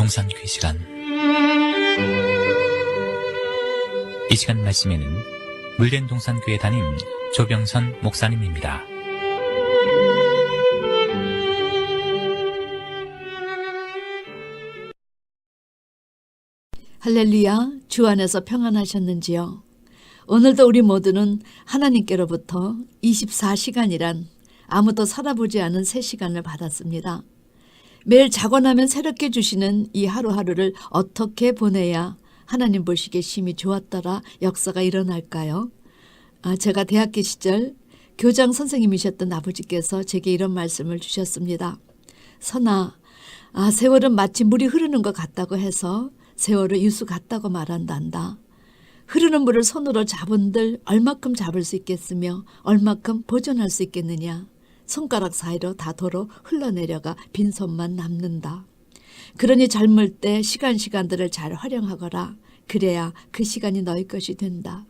동산교회 시간. 이 시간 말씀에는 물된 동산교회 담임 조병선 목사님입니다. 할렐루야, 주 안에서 평안하셨는지요? 오늘도 우리 모두는 하나님께로부터 24시간이란 아무도 살아보지 않은 새 시간을 받았습니다. 매일 자고 나면 새롭게 주시는 이 하루하루를 어떻게 보내야 하나님 보시기에 심히 좋았더라 역사가 일어날까요? 제가 대학교 시절 교장 선생님이셨던 아버지께서 제게 이런 말씀을 주셨습니다. 선아, 세월은 마치 물이 흐르는 것 같다고 해서 세월을 유수 같다고 말한단다. 흐르는 물을 손으로 잡은들 얼마큼 잡을 수 있겠으며 얼마큼 보존할 수 있겠느냐. 손가락 사이로 다 도로 흘러내려가 빈손만 남는다. 그러니 젊을 때 시간들을 잘 활용하거라. 그래야 그 시간이 너희 것이 된다.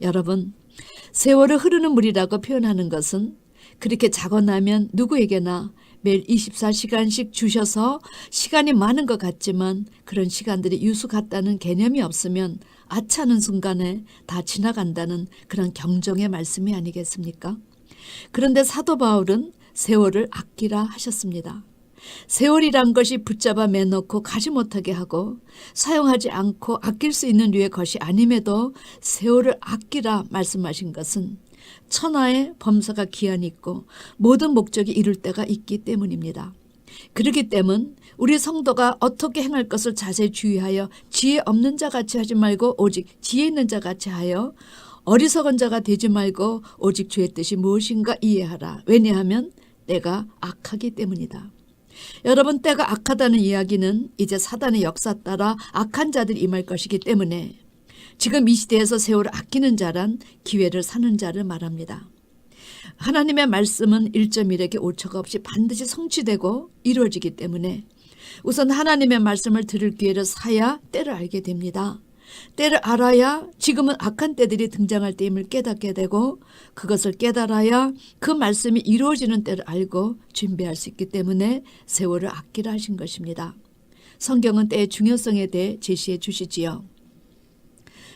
여러분, 세월을 흐르는 물이라고 표현하는 것은 그렇게 자고 나면 누구에게나 매일 24시간씩 주셔서 시간이 많은 것 같지만 그런 시간들이 유수 같다는 개념이 없으면 아차하는 순간에 다 지나간다는 그런 경종의 말씀이 아니겠습니까? 그런데 사도 바울은 세월을 아끼라 하셨습니다. 세월이란 것이 붙잡아 매놓고 가지 못하게 하고 사용하지 않고 아낄 수 있는 류의 것이 아님에도 세월을 아끼라 말씀하신 것은 천하의 범사가 기한이 있고 모든 목적이 이룰 때가 있기 때문입니다. 그렇기 때문 우리 성도가 어떻게 행할 것을 자세히 주의하여 지혜 없는 자 같이 하지 말고 오직 지혜 있는 자 같이 하여 어리석은 자가 되지 말고 오직 주의 뜻이 무엇인가 이해하라. 왜냐하면 때가 악하기 때문이다. 여러분, 때가 악하다는 이야기는 이제 사단의 역사 따라 악한 자들이 임할 것이기 때문에 지금 이 시대에서 세월을 아끼는 자란 기회를 사는 자를 말합니다. 하나님의 말씀은 1.1에게 오차가 없이 반드시 성취되고 이루어지기 때문에 우선 하나님의 말씀을 들을 기회를 사야 때를 알게 됩니다. 때를 알아야 지금은 악한 때들이 등장할 때임을 깨닫게 되고 그것을 깨달아야 그 말씀이 이루어지는 때를 알고 준비할 수 있기 때문에 세월을 아끼라 하신 것입니다. 성경은 때의 중요성에 대해 제시해 주시지요.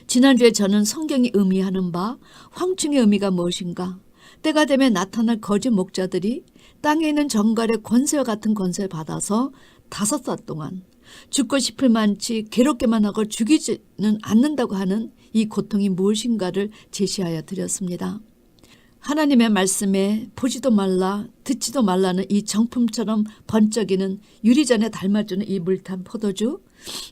지난주에 저는 성경이 의미하는 바 황충의 의미가 무엇인가, 때가 되면 나타날 거짓 목자들이 땅에 있는 정갈의 권세와 같은 권세를 받아서 5살 동안 죽고 싶을 만치 괴롭게만 하고 죽이지는 않는다고 하는 이 고통이 무엇인가를 제시하여 드렸습니다. 하나님의 말씀에 보지도 말라 듣지도 말라는 이 정품처럼 번쩍이는 유리잔에 담아주는 이 물탄 포도주,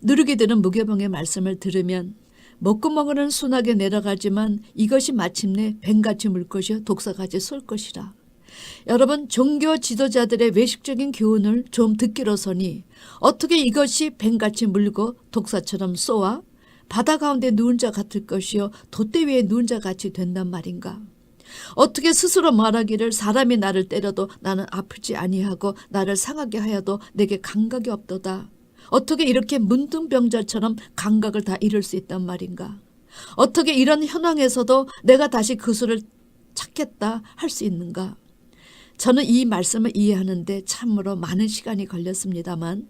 누르게 되는 무교병의 말씀을 들으면 먹구멍으로는 순하게 내려가지만 이것이 마침내 뱀같이 물 것이요 독사같이 쏠 것이라. 여러분, 종교 지도자들의 외식적인 교훈을 좀 듣기로서니 어떻게 이것이 뱀같이 물고 독사처럼 쏘아 바다 가운데 누운 자 같을 것이요 돛대 위에 누운 자 같이 된단 말인가. 어떻게 스스로 말하기를 사람이 나를 때려도 나는 아프지 아니하고 나를 상하게 하여도 내게 감각이 없도다. 어떻게 이렇게 문둥병자처럼 감각을 다 잃을 수 있단 말인가. 어떻게 이런 현황에서도 내가 다시 그 수를 찾겠다 할 수 있는가. 저는 이 말씀을 이해하는데 참으로 많은 시간이 걸렸습니다만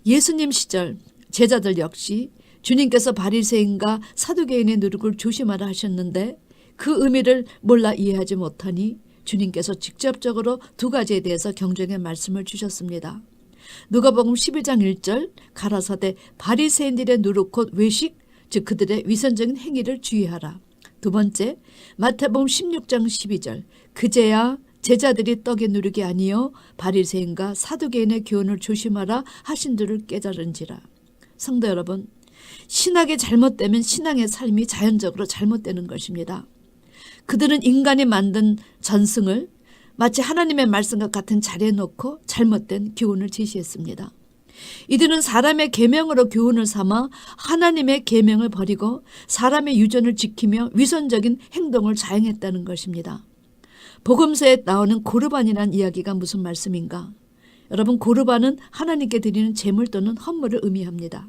예수님 시절 제자들 역시 주님께서 바리새인과 사두개인의 누룩을 조심하라 하셨는데 그 의미를 몰라 이해하지 못하니 주님께서 직접적으로 2가지에 대해서 경종의 말씀을 주셨습니다. 누가복음 12장 1절 가라사대 바리새인들의 누룩 곧 외식, 즉 그들의 위선적인 행위를 주의하라. 2번째 마태복음 16장 12절 그제야 제자들이 떡의 누룩이 아니요 바리새인과 사두개인의 교훈을 조심하라 하신 줄을 깨달은지라. 성도 여러분, 신학이 잘못되면 신앙의 삶이 자연적으로 잘못되는 것입니다. 그들은 인간이 만든 전승을 마치 하나님의 말씀과 같은 자리에 놓고 잘못된 교훈을 제시했습니다. 이들은 사람의 계명으로 교훈을 삼아 하나님의 계명을 버리고 사람의 유전을 지키며 위선적인 행동을 자행했다는 것입니다. 복음서에 나오는 고르반이라는 이야기가 무슨 말씀인가? 여러분, 고르반은 하나님께 드리는 제물 또는 헌물을 의미합니다.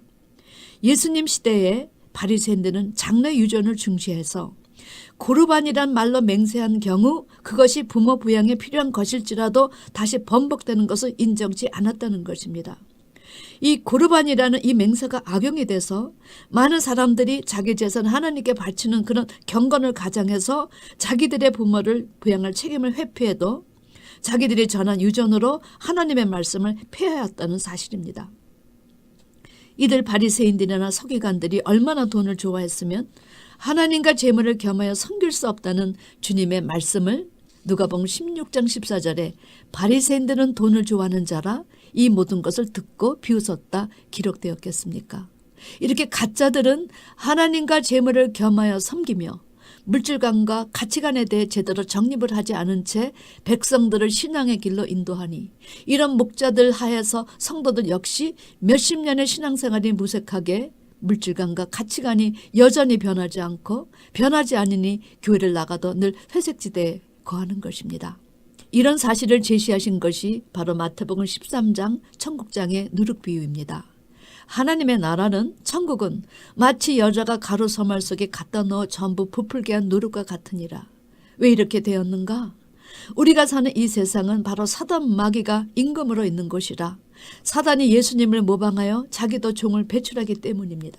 예수님 시대에 바리새인들은 장래 유전을 중시해서 고르반이란 말로 맹세한 경우 그것이 부모 부양에 필요한 것일지라도 다시 번복되는 것을 인정치 않았다는 것입니다. 이 고르반이라는 이 맹세가 악용이 돼서 많은 사람들이 자기 재산 하나님께 바치는 그런 경건을 가장해서 자기들의 부모를 부양할 책임을 회피해도 자기들이 전한 유전으로 하나님의 말씀을 폐하였다는 사실입니다. 이들 바리새인들이나 서기관들이 얼마나 돈을 좋아했으면 하나님과 재물을 겸하여 섬길 수 없다는 주님의 말씀을 누가복음 16장 14절에 바리새인들은 돈을 좋아하는 자라 이 모든 것을 듣고 비웃었다 기록되었겠습니까? 이렇게 가짜들은 하나님과 재물을 겸하여 섬기며 물질관과 가치관에 대해 제대로 정립을 하지 않은 채 백성들을 신앙의 길로 인도하니 이런 목자들 하에서 성도들 역시 몇십 년의 신앙생활이 무색하게 물질관과 가치관이 여전히 변하지 않고 변하지 않으니 교회를 나가도 늘 회색지대에 거하는 것입니다. 이런 사실을 제시하신 것이 바로 마태복음 13장 천국장의 누룩 비유입니다. 하나님의 나라는 천국은 마치 여자가 가루 서말 속에 갖다 넣어 전부 부풀게 한 누룩과 같으니라. 왜 이렇게 되었는가? 우리가 사는 이 세상은 바로 사단 마귀가 임금으로 있는 곳이라 사단이 예수님을 모방하여 자기도 종을 배출하기 때문입니다.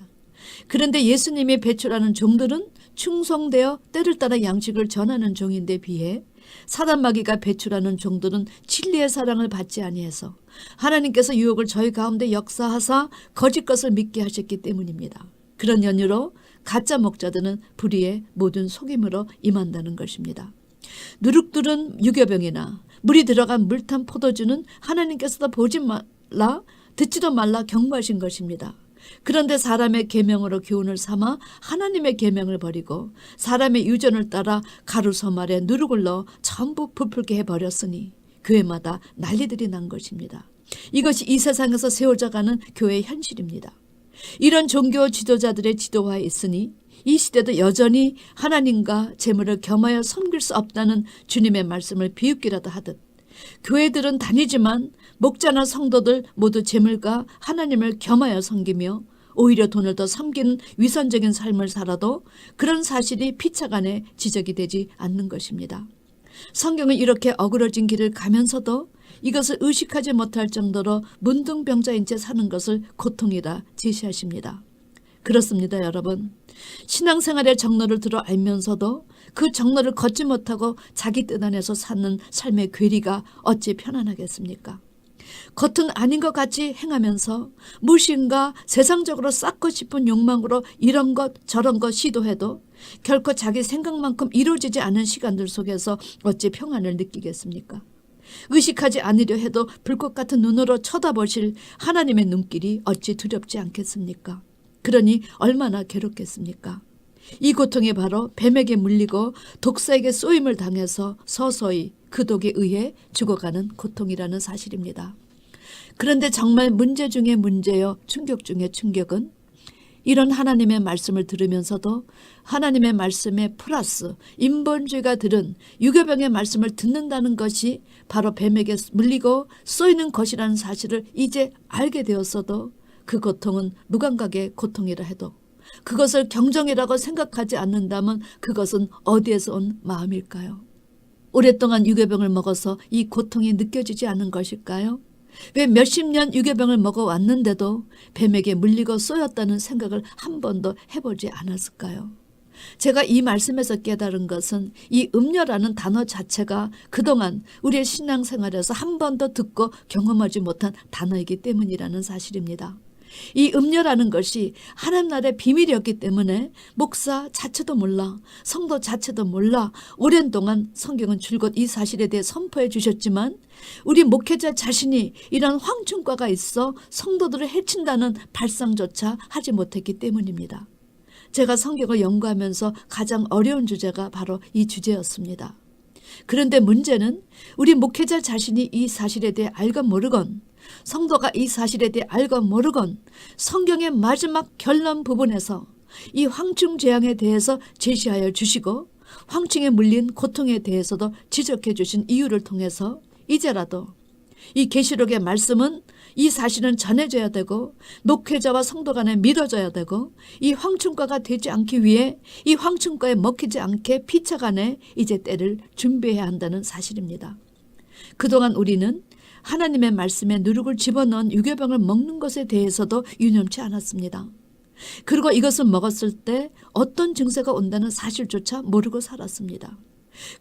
그런데 예수님이 배출하는 종들은 충성되어 때를 따라 양식을 전하는 종인데 비해 사단 마귀가 배출하는 종들은 진리의 사랑을 받지 아니해서 하나님께서 유혹을 저희 가운데 역사하사 거짓 것을 믿게 하셨기 때문입니다. 그런 연유로 가짜 목자들은 불의의 모든 속임으로 임한다는 것입니다. 누룩들은 유교병이나 물이 들어간 물탄 포도주는 하나님께서도 보지 말라 듣지도 말라 경고하신 것입니다. 그런데 사람의 계명으로 교훈을 삼아 하나님의 계명을 버리고 사람의 유전을 따라 가루서말에 누룩을 넣어 전부 부풀게 해버렸으니 교회마다 난리들이 난 것입니다. 이것이 이 세상에서 세워져가는 교회의 현실입니다. 이런 종교 지도자들의 지도하에 있으니 이 시대도 여전히 하나님과 재물을 겸하여 섬길 수 없다는 주님의 말씀을 비웃기라도 하듯 교회들은 다니지만 목자나 성도들 모두 재물과 하나님을 겸하여 섬기며 오히려 돈을 더 섬기는 위선적인 삶을 살아도 그런 사실이 피차간에 지적이 되지 않는 것입니다. 성경은 이렇게 어그러진 길을 가면서도 이것을 의식하지 못할 정도로 문둥병자인 채 사는 것을 고통이라 제시하십니다. 그렇습니다, 여러분. 신앙생활의 정로를 들어 알면서도 그 정로를 걷지 못하고 자기 뜻 안에서 사는 삶의 괴리가 어찌 편안하겠습니까? 겉은 아닌 것 같이 행하면서 무엇인가 세상적으로 쌓고 싶은 욕망으로 이런 것 저런 것 시도해도 결코 자기 생각만큼 이루어지지 않은 시간들 속에서 어찌 평안을 느끼겠습니까? 의식하지 않으려 해도 불꽃 같은 눈으로 쳐다보실 하나님의 눈길이 어찌 두렵지 않겠습니까? 그러니 얼마나 괴롭겠습니까? 이 고통이 바로 뱀에게 물리고 독사에게 쏘임을 당해서 서서히 그 독에 의해 죽어가는 고통이라는 사실입니다. 그런데 정말 문제 중에 문제요, 충격 중에 충격은 이런 하나님의 말씀을 들으면서도 하나님의 말씀에 플러스 인본주의가 들은 유교병의 말씀을 듣는다는 것이 바로 뱀에게 물리고 쏘이는 것이라는 사실을 이제 알게 되었어도 그 고통은 무감각의 고통이라 해도 그것을 경정이라고 생각하지 않는다면 그것은 어디에서 온 마음일까요? 오랫동안 유교병을 먹어서 이 고통이 느껴지지 않은 것일까요? 왜 몇십 년 유교병을 먹어왔는데도 뱀에게 물리고 쏘였다는 생각을 한 번도 해보지 않았을까요? 제가 이 말씀에서 깨달은 것은 이 음료라는 단어 자체가 그동안 우리의 신앙생활에서 한 번도 듣고 경험하지 못한 단어이기 때문이라는 사실입니다. 이 음료라는 것이 하나님 나라의 비밀이었기 때문에 목사 자체도 몰라 성도 자체도 몰라 오랜 동안 성경은 줄곧 이 사실에 대해 선포해 주셨지만 우리 목회자 자신이 이런 황충과가 있어 성도들을 해친다는 발상조차 하지 못했기 때문입니다. 제가 성경을 연구하면서 가장 어려운 주제가 바로 이 주제였습니다. 그런데 문제는 우리 목회자 자신이 이 사실에 대해 알건 모르건 성도가 이 사실에 대해 알건 모르건 성경의 마지막 결론 부분에서 이 황충 재앙에 대해서 제시하여 주시고 황충에 물린 고통에 대해서도 지적해 주신 이유를 통해서 이제라도 이 계시록의 말씀은 이 사실은 전해져야 되고 목회자와 성도 간에 믿어져야 되고 이 황충과가 되지 않기 위해 이 황충과에 먹히지 않게 피차간에 이제 때를 준비해야 한다는 사실입니다. 그동안 우리는 하나님의 말씀에 누룩을 집어넣은 유괴병을 먹는 것에 대해서도 유념치 않았습니다. 그리고 이것을 먹었을 때 어떤 증세가 온다는 사실조차 모르고 살았습니다.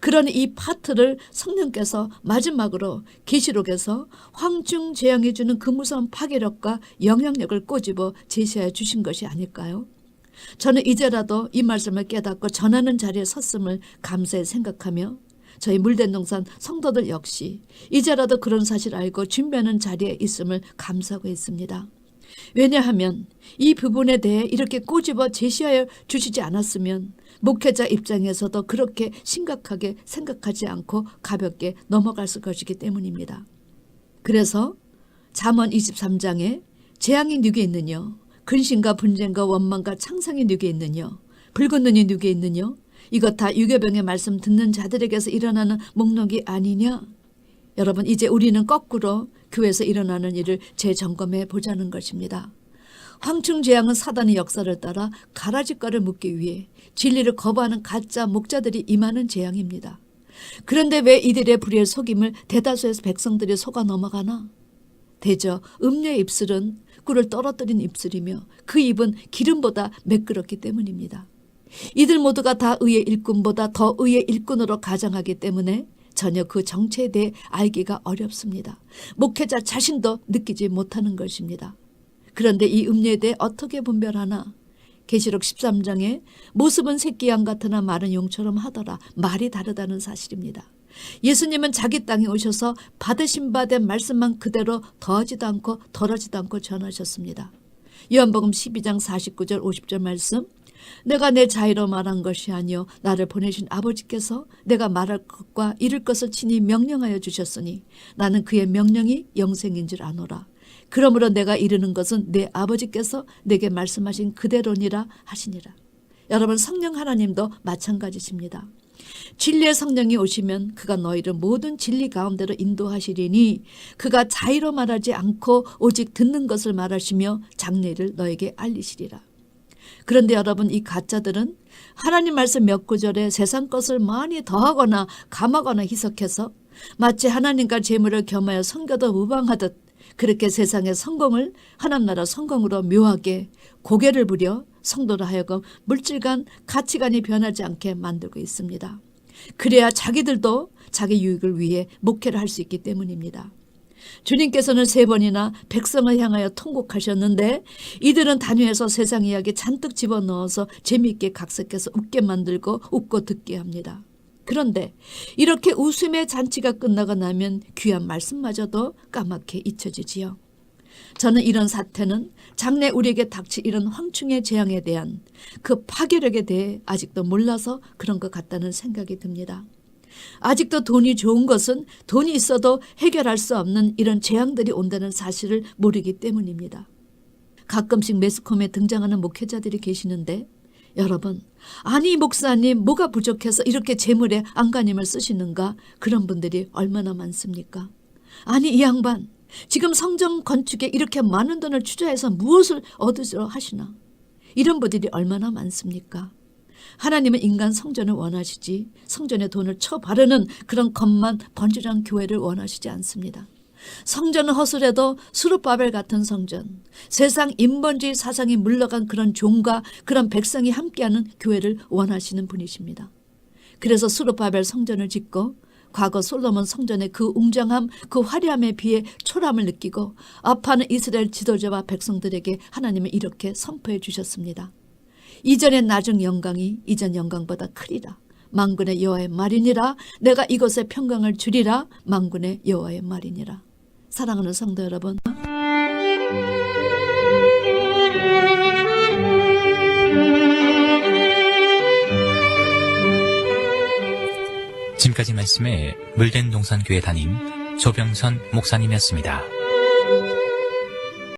그러니 이 파트를 성령께서 마지막으로 계시록에서 황충 재앙이 주는 그 무서운 파괴력과 영향력을 꼬집어 제시하여 주신 것이 아닐까요? 저는 이제라도 이 말씀을 깨닫고 전하는 자리에 섰음을 감사히 생각하며 저희 물된동산 성도들 역시 이제라도 그런 사실 알고 준비하는 자리에 있음을 감사하고 있습니다. 왜냐하면 이 부분에 대해 이렇게 꼬집어 제시하여 주시지 않았으면 목회자 입장에서도 그렇게 심각하게 생각하지 않고 가볍게 넘어갔을 것이기 때문입니다. 그래서 잠언 23장에 재앙이 누게 있느냐, 근심과 분쟁과 원망과 창상이 누게 있느냐, 붉은 눈이 누게 있느냐, 이것 다 유괴병의 말씀 듣는 자들에게서 일어나는 목록이 아니냐. 여러분, 이제 우리는 거꾸로 교회에서 일어나는 일을 재점검해 보자는 것입니다. 황충 재앙은 사단의 역사를 따라 가라지가를 묻기 위해 진리를 거부하는 가짜 목자들이 임하는 재앙입니다. 그런데 왜 이들의 불의의 속임을 대다수의 백성들이 속아 넘어가나? 대저 음녀의 입술은 꿀을 떨어뜨린 입술이며 그 입은 기름보다 매끄럽기 때문입니다. 이들 모두가 다 의의 일꾼보다 더 의의 일꾼으로 가장하기 때문에 전혀 그 정체에 대해 알기가 어렵습니다. 목회자 자신도 느끼지 못하는 것입니다. 그런데 이 음녀에 대해 어떻게 분별하나? 계시록 13장에 모습은 새끼양 같으나 말은 용처럼 하더라. 말이 다르다는 사실입니다. 예수님은 자기 땅에 오셔서 받으신 바 된 말씀만 그대로 더하지도 않고 덜하지도 않고 전하셨습니다. 요한복음 12장 49절 50절 말씀, 내가 내 자의로 말한 것이 아니요 나를 보내신 아버지께서 내가 말할 것과 이룰 것을 친히 명령하여 주셨으니 나는 그의 명령이 영생인 줄 아노라. 그러므로 내가 이르는 것은 내 아버지께서 내게 말씀하신 그대로니라 하시니라. 여러분, 성령 하나님도 마찬가지십니다. 진리의 성령이 오시면 그가 너희를 모든 진리 가운데로 인도하시리니 그가 자의로 말하지 않고 오직 듣는 것을 말하시며 장래를 너에게 알리시리라. 그런데 여러분, 이 가짜들은 하나님 말씀 몇 구절에 세상 것을 많이 더하거나 감하거나 희석해서 마치 하나님과 재물을 겸하여 성교도 무방하듯 그렇게 세상의 성공을 하나님 나라 성공으로 묘하게 고개를 부려 성도로 하여금 물질관 가치관이 변하지 않게 만들고 있습니다. 그래야 자기들도 자기 유익을 위해 목회를 할 수 있기 때문입니다. 주님께서는 3번이나 백성을 향하여 통곡하셨는데 이들은 단위에서 세상 이야기 잔뜩 집어넣어서 재미있게 각색해서 웃게 만들고 웃고 듣게 합니다. 그런데 이렇게 웃음의 잔치가 끝나고 나면 귀한 말씀마저도 까맣게 잊혀지지요. 저는 이런 사태는 장래 우리에게 닥칠 이런 황충의 재앙에 대한 그 파괴력에 대해 아직도 몰라서 그런 것 같다는 생각이 듭니다. 아직도 돈이 좋은 것은 돈이 있어도 해결할 수 없는 이런 재앙들이 온다는 사실을 모르기 때문입니다. 가끔씩 매스컴에 등장하는 목회자들이 계시는데 여러분, 아니 목사님 뭐가 부족해서 이렇게 재물에 안간힘을 쓰시는가? 그런 분들이 얼마나 많습니까? 아니 이 양반 지금 성전 건축에 이렇게 많은 돈을 투자해서 무엇을 얻으려 하시나? 이런 분들이 얼마나 많습니까? 하나님은 인간 성전을 원하시지 성전에 돈을 쳐바르는 그런 것만 번지르한 교회를 원하시지 않습니다. 성전은 허술해도 수르바벨 같은 성전, 세상 인본주의 사상이 물러간 그런 종과 그런 백성이 함께하는 교회를 원하시는 분이십니다. 그래서 수르바벨 성전을 짓고 과거 솔로몬 성전의 그 웅장함, 그 화려함에 비해 초라함을 느끼고 아파하는 이스라엘 지도자와 백성들에게 하나님은 이렇게 선포해 주셨습니다. 이전의 나중 영광이 이전 영광보다 크리라. 만군의 여호와의 말이니라. 내가 이곳에 평강을 주리라. 만군의 여호와의 말이니라. 사랑하는 성도 여러분, 지금까지 말씀에 물된 동산교회 담임 조병선 목사님이었습니다.